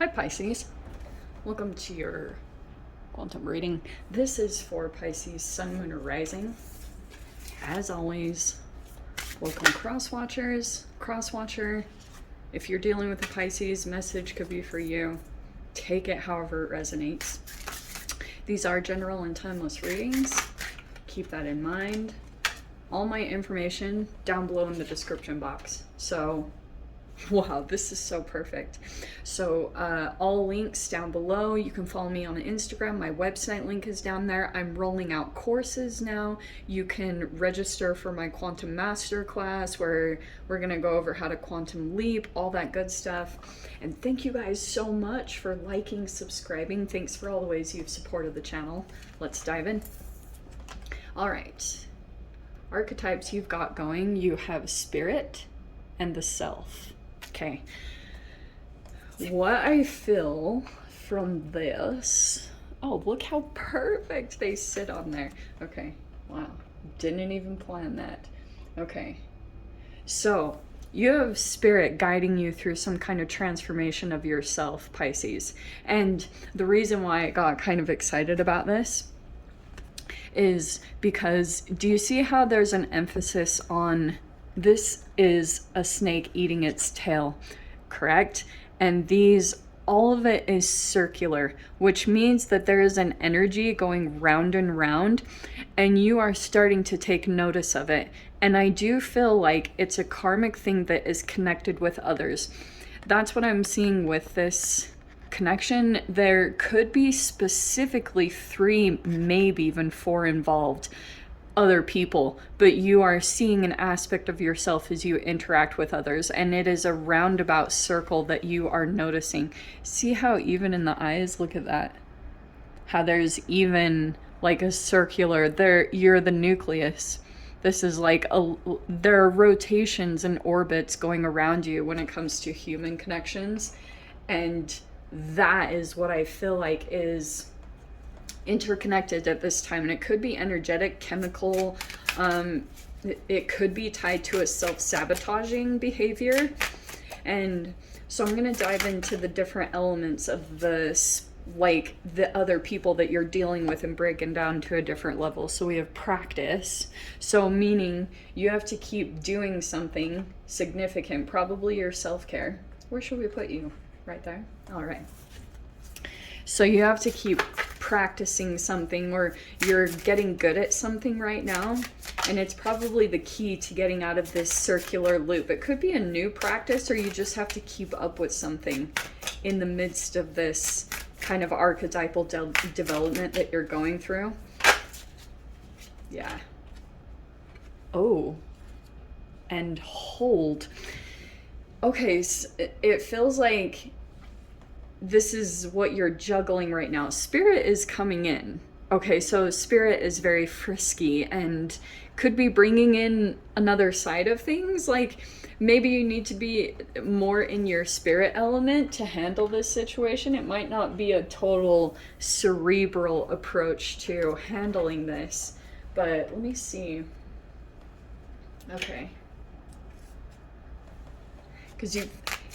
Hi Pisces, welcome to your quantum reading. This is for Pisces Sun, Moon, or Rising. As always, welcome cross-watchers, cross-watcher. If you're dealing with a Pisces, message could be for you. Take it however it resonates. These are general and timeless readings. Keep that in mind. All my information down below in the description box. So wow, this is so perfect. So all links down below. You can follow me on Instagram. My website link is down there. I'm rolling out courses now. You can register for my quantum masterclass where we're going to go over how to quantum leap, all that good stuff. And thank you guys so much for liking, subscribing. Thanks for all the ways you've supported the channel. Let's dive in. All right. Archetypes you've got going. You have spirit and the self. Okay, what I feel from this, oh, look how perfect they sit on there. Okay, wow, didn't even plan that. Okay, so you have spirit guiding you through some kind of transformation of yourself, Pisces. And the reason why I got kind of excited about this is because, do you see how there's an emphasis on this is a snake eating its tail, correct? And these, all of it is circular, which means that there is an energy going round and round, and you are starting to take notice of it. And I do feel like it's a karmic thing that is connected with others. That's what I'm seeing with this connection. There could be specifically 3, maybe even 4 involved other people, but you are seeing an aspect of yourself as you interact with others, and it is a roundabout circle that you are noticing. See how even in the eyes, look at that, how there's even like a circular there. You're the nucleus. This is like there are rotations and orbits going around you when it comes to human connections, and that is what I feel like is interconnected at this time. And it could be energetic, chemical, it could be tied to a self-sabotaging behavior. And so I'm going to dive into the different elements of this, like the other people that you're dealing with, and breaking down to a different level. So we have practice, so meaning you have to keep doing something significant, probably your self-care. Where should we put you? Right there? All right. So you have to keep practicing something, or you're getting good at something right now, and it's probably the key to getting out of this circular loop. It could be a new practice, or you just have to keep up with something in the midst of this kind of archetypal development that you're going through. Yeah. Oh, and hold. Okay, so it feels like this is what you're juggling right now. Spirit is coming in. Okay, so spirit is very frisky and could be bringing in another side of things. Like maybe you need to be more in your spirit element to handle this situation. It might not be a total cerebral approach to handling this, but let me see. Okay. Because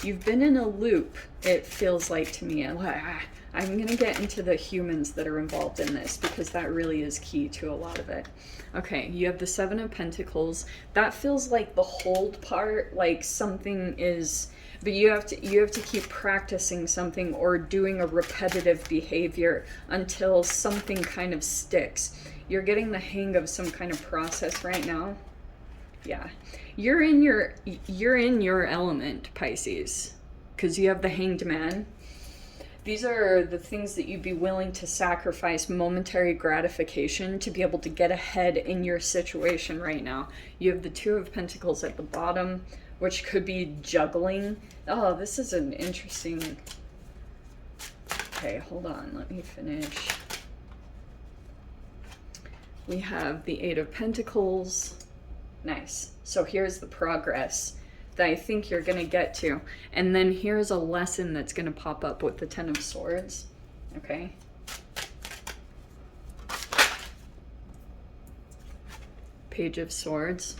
you've been in a loop, it feels like to me. I'm going to get into the humans that are involved in this, because that really is key to a lot of it. Okay, you have the 7 of Pentacles. That feels like the hold part, like something is, but you have to keep practicing something or doing a repetitive behavior until something kind of sticks. You're getting the hang of some kind of process right now. Yeah, you're in your element, Pisces, because you have the Hanged Man. These are the things that you'd be willing to sacrifice momentary gratification to be able to get ahead in your situation right now. You have the 2 of Pentacles at the bottom, which could be juggling. Oh, this is an interesting. Okay, hold on, let me finish. We have the 8 of Pentacles. Nice. So here's the progress that I think you're going to get to. And then here's a lesson that's going to pop up with the 10 of Swords. Okay. Page of Swords.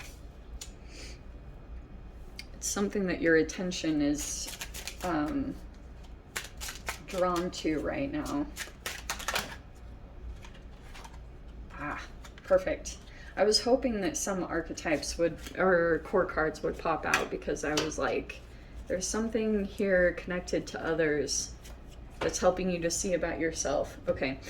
It's something that your attention is drawn to right now? Ah, perfect. I was hoping that some archetypes would, or core cards would pop out, because I was like, there's something here connected to others that's helping you to see about yourself. Okay.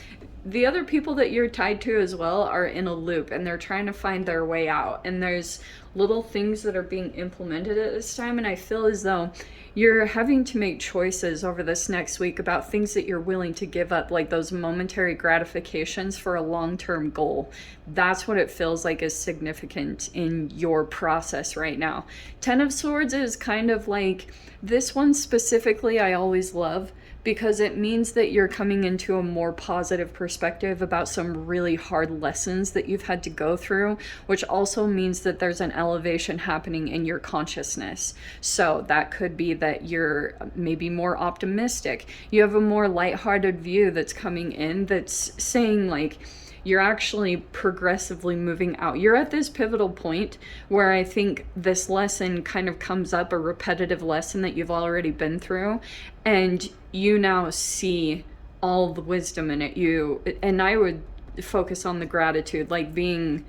The other people that you're tied to as well are in a loop, and they're trying to find their way out. And there's little things that are being implemented at this time. And I feel as though you're having to make choices over this next week about things that you're willing to give up, like those momentary gratifications for a long-term goal. That's what it feels like is significant in your process right now. 10 of Swords is kind of like, this one specifically I always love, because it means that you're coming into a more positive perspective about some really hard lessons that you've had to go through, which also means that there's an elevation happening in your consciousness. So that could be that you're maybe more optimistic. You have a more lighthearted view that's coming in, that's saying like, you're actually progressively moving out. You're at this pivotal point where I think this lesson kind of comes up, a repetitive lesson that you've already been through, and you now see all the wisdom in it. And I would focus on the gratitude, like being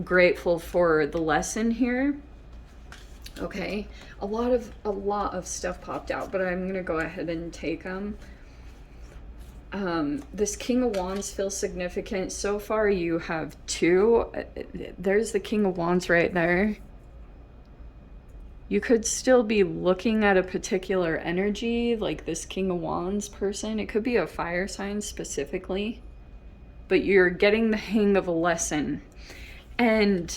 grateful for the lesson here. Okay, a lot of stuff popped out, but I'm gonna go ahead and take them. This King of Wands feels significant. So far you have 2. There's the King of Wands right there. You could still be looking at a particular energy, like this King of Wands person. It could be a fire sign specifically, but you're getting the hang of a lesson. And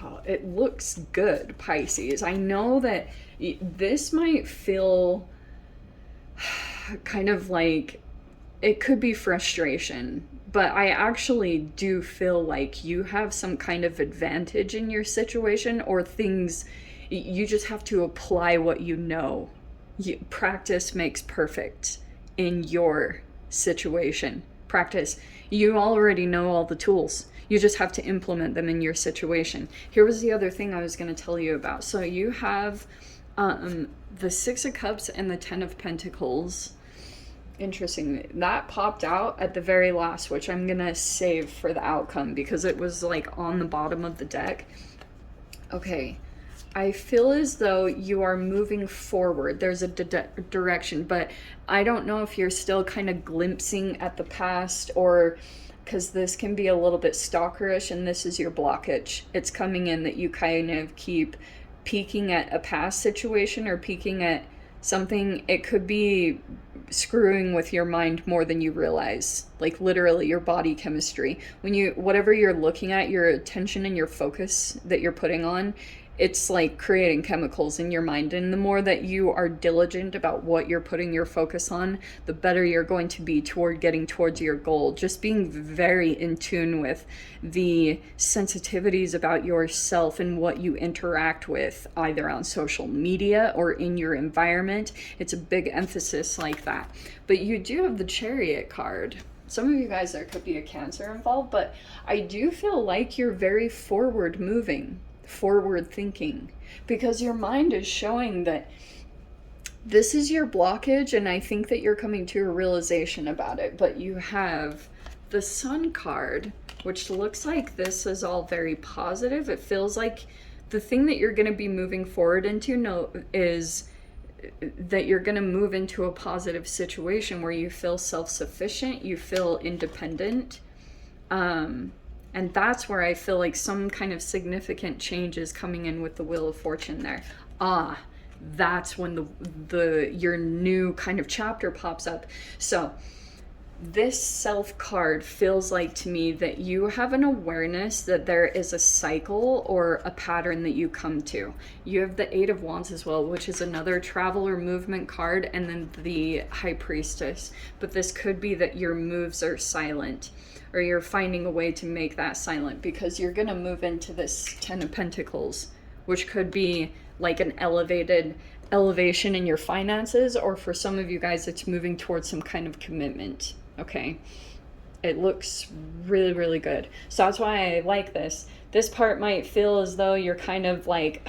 oh, it looks good, Pisces. I know that this might feel kind of like, it could be frustration, but I actually do feel like you have some kind of advantage in your situation, or things, you just have to apply what you know. Practice makes perfect in your situation. Practice. You already know all the tools. You just have to implement them in your situation. Here was the other thing I was going to tell you about. So you have the 6 of Cups and the 10 of Pentacles. Interesting. That popped out at the very last, which I'm going to save for the outcome because it was like on the bottom of the deck. Okay. I feel as though you are moving forward. There's a direction, but I don't know if you're still kind of glimpsing at the past, or because this can be a little bit stalkerish, and this is your blockage. It's coming in that you kind of keep peeking at a past situation or peeking at something. It could be screwing with your mind more than you realize, like literally your body chemistry. When whatever you're looking at, your attention and your focus that you're putting on, it's like creating chemicals in your mind. And the more that you are diligent about what you're putting your focus on, the better you're going to be toward getting towards your goal. Just being very in tune with the sensitivities about yourself and what you interact with, either on social media or in your environment. It's a big emphasis like that. But you do have the Chariot card. Some of you guys, there could be a Cancer involved, but I do feel like you're very forward moving, forward thinking, because your mind is showing that this is your blockage, and I think that you're coming to a realization about it. But you have the Sun card, which looks like this is all very positive. It feels like the thing that you're going to be moving forward into is that you're going to move into a positive situation where you feel self-sufficient, you feel independent, and that's where I feel like some kind of significant change is coming in with the Wheel of Fortune there. That's when your new kind of chapter pops up. So this Self card feels like to me that you have an awareness that there is a cycle or a pattern that you come to. You have the 8 of Wands as well, which is another travel or movement card, and then the High Priestess. But this could be that your moves are silent, or you're finding a way to make that silent, because you're going to move into this 10 of Pentacles, which could be like an elevation in your finances, or for some of you guys, it's moving towards some kind of commitment. Okay. It looks really, really good. So that's why I like this. This part might feel as though you're kind of like,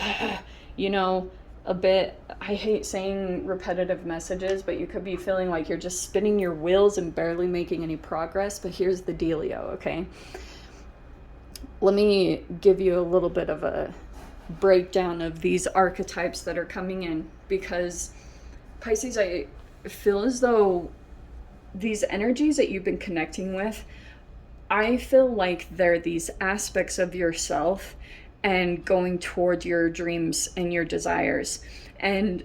a bit, I hate saying repetitive messages, but you could be feeling like you're just spinning your wheels and barely making any progress. But here's the dealio, okay? Let me give you a little bit of a breakdown of these archetypes that are coming in, because Pisces, I feel as though these energies that you've been connecting with, I feel like they're these aspects of yourself and going toward your dreams and your desires. And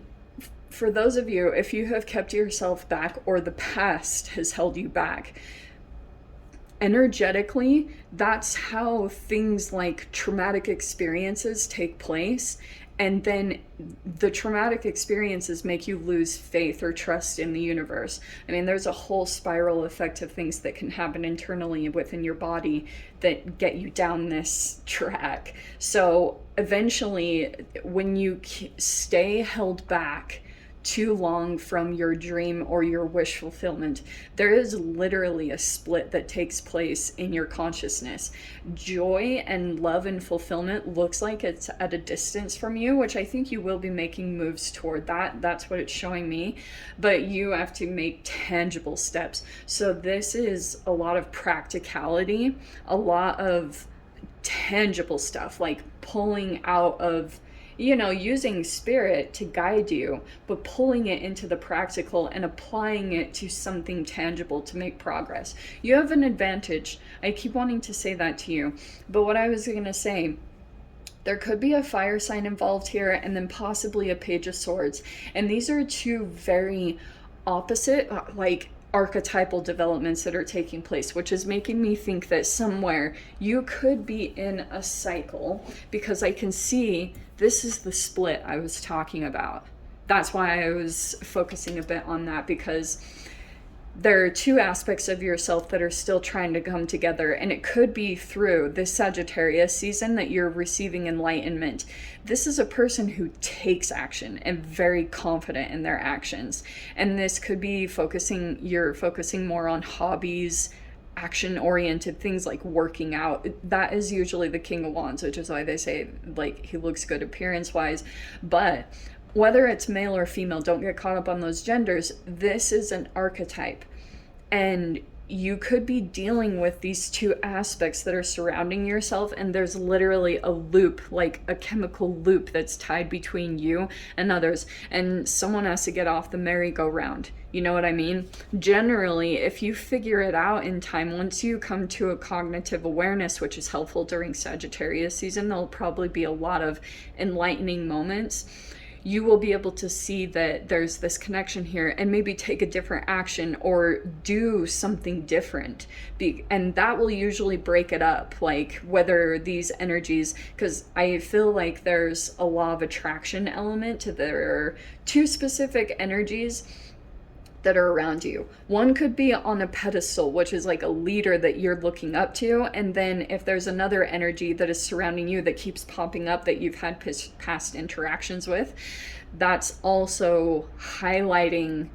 for those of you, if you have kept yourself back or the past has held you back, energetically, that's how things like traumatic experiences take place. And then the traumatic experiences make you lose faith or trust in the universe. I mean, there's a whole spiral effect of things that can happen internally within your body that get you down this track. So eventually, when you stay held back too long from your dream or your wish fulfillment, there is literally a split that takes place in your consciousness. Joy and love and fulfillment looks like it's at a distance from you, which I think you will be making moves toward that. That's what it's showing me. But you have to make tangible steps. So this is a lot of practicality, a lot of tangible stuff, like pulling out of, using spirit to guide you, but pulling it into the practical and applying it to something tangible to make progress. You have an advantage. I keep wanting to say that to you, but what I was going to say, there could be a fire sign involved here, and then possibly a Page of Swords. And these are two very opposite, archetypal developments that are taking place, which is making me think that somewhere you could be in a cycle, because I can see this is the split I was talking about. That's why I was focusing a bit on that, because there are two aspects of yourself that are still trying to come together, and it could be through this Sagittarius season that you're receiving enlightenment. This is a person who takes action and very confident in their actions, and this could be you're focusing more on hobbies, action-oriented things like working out. That is usually the King of Wands, which is why they say like he looks good appearance-wise. But whether it's male or female, don't get caught up on those genders. This is an archetype. And you could be dealing with these two aspects that are surrounding yourself, and there's literally a loop, like a chemical loop that's tied between you and others, and someone has to get off the merry-go-round. You know what I mean? Generally, if you figure it out in time, once you come to a cognitive awareness, which is helpful during Sagittarius season, there'll probably be a lot of enlightening moments. You will be able to see that there's this connection here and maybe take a different action or do something different. And that will usually break it up, like whether these energies, because I feel like there's a law of attraction element to there two specific energies that are around you. One could be on a pedestal, which is like a leader that you're looking up to, and then if there's another energy that is surrounding you that keeps popping up that you've had past interactions with, that's also highlighting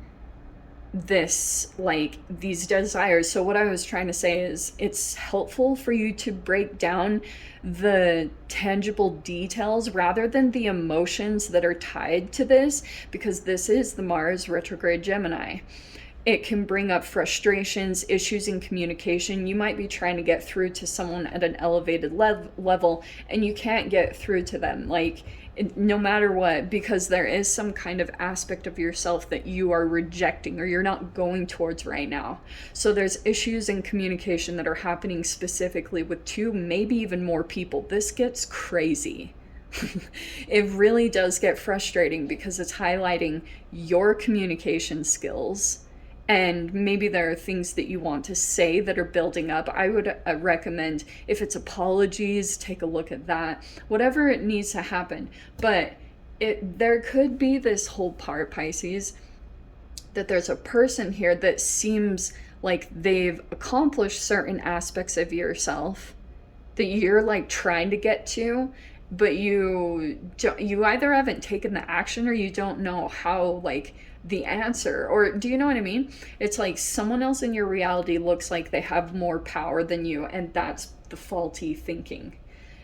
this, like these desires. So what I was trying to say is it's helpful for you to break down the tangible details rather than the emotions that are tied to this, because this is the Mars retrograde Gemini. It can bring up frustrations, issues in communication. You might be trying to get through to someone at an elevated level and you can't get through to them, like no matter what, because there is some kind of aspect of yourself that you are rejecting or you're not going towards right now. So there's issues in communication that are happening specifically with two, maybe even more people. This gets crazy. It really does get frustrating because it's highlighting your communication skills. And maybe there are things that you want to say that are building up. I would recommend, if it's apologies, take a look at that. Whatever it needs to happen. But there could be this whole part, Pisces, that there's a person here that seems like they've accomplished certain aspects of yourself that you're like trying to get to, but you either haven't taken the action or you don't know how, like, the answer, or do you know what I mean? It's like someone else in your reality looks like they have more power than you, and that's the faulty thinking.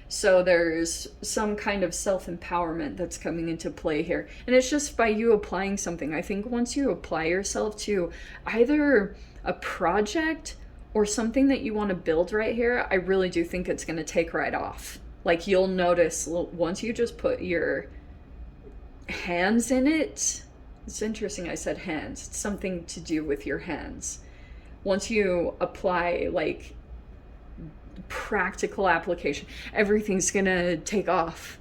So there's some kind of self-empowerment that's coming into play here. And it's just by you applying something. I think once you apply yourself to either a project or something that you want to build right here, I really do think it's going to take right off. Like, you'll notice once you just put your hands in it. It's interesting I said hands. It's something to do with your hands. Once you apply, like, practical application, everything's gonna take off.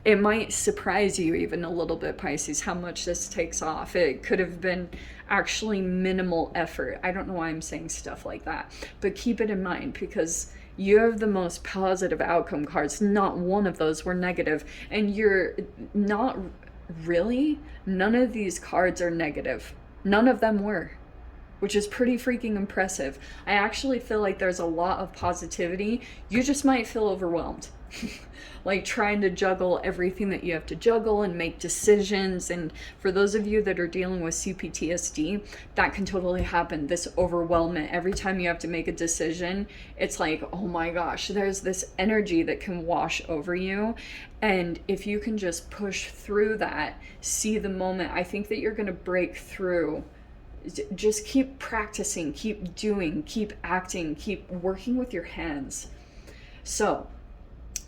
It might surprise you even a little bit, Pisces, how much this takes off. It could have been actually minimal effort. I don't know why I'm saying stuff like that, but keep it in mind, because you have the most positive outcome cards. Not one of those were negative, and you're not really, none of these cards are negative. None of them were, which is pretty freaking impressive. I actually feel like there's a lot of positivity. You just might feel overwhelmed. Like, trying to juggle everything that you have to juggle and make decisions. And for those of you that are dealing with CPTSD, that can totally happen. This overwhelmment, every time you have to make a decision, it's like, oh my gosh, there's this energy that can wash over you. And if you can just push through that, see the moment, I think that you're going to break through. Just keep practicing, keep doing, keep acting, keep working with your hands. So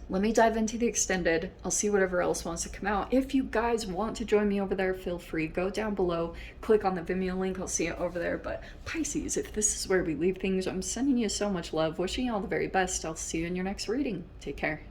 let me dive into the extended. I'll see whatever else wants to come out. If you guys want to join me over there, feel free. Go down below, click on the Vimeo link. I'll see it over there. But Pisces, if this is where we leave things, I'm sending you so much love. Wishing you all the very best. I'll see you in your next reading. Take care.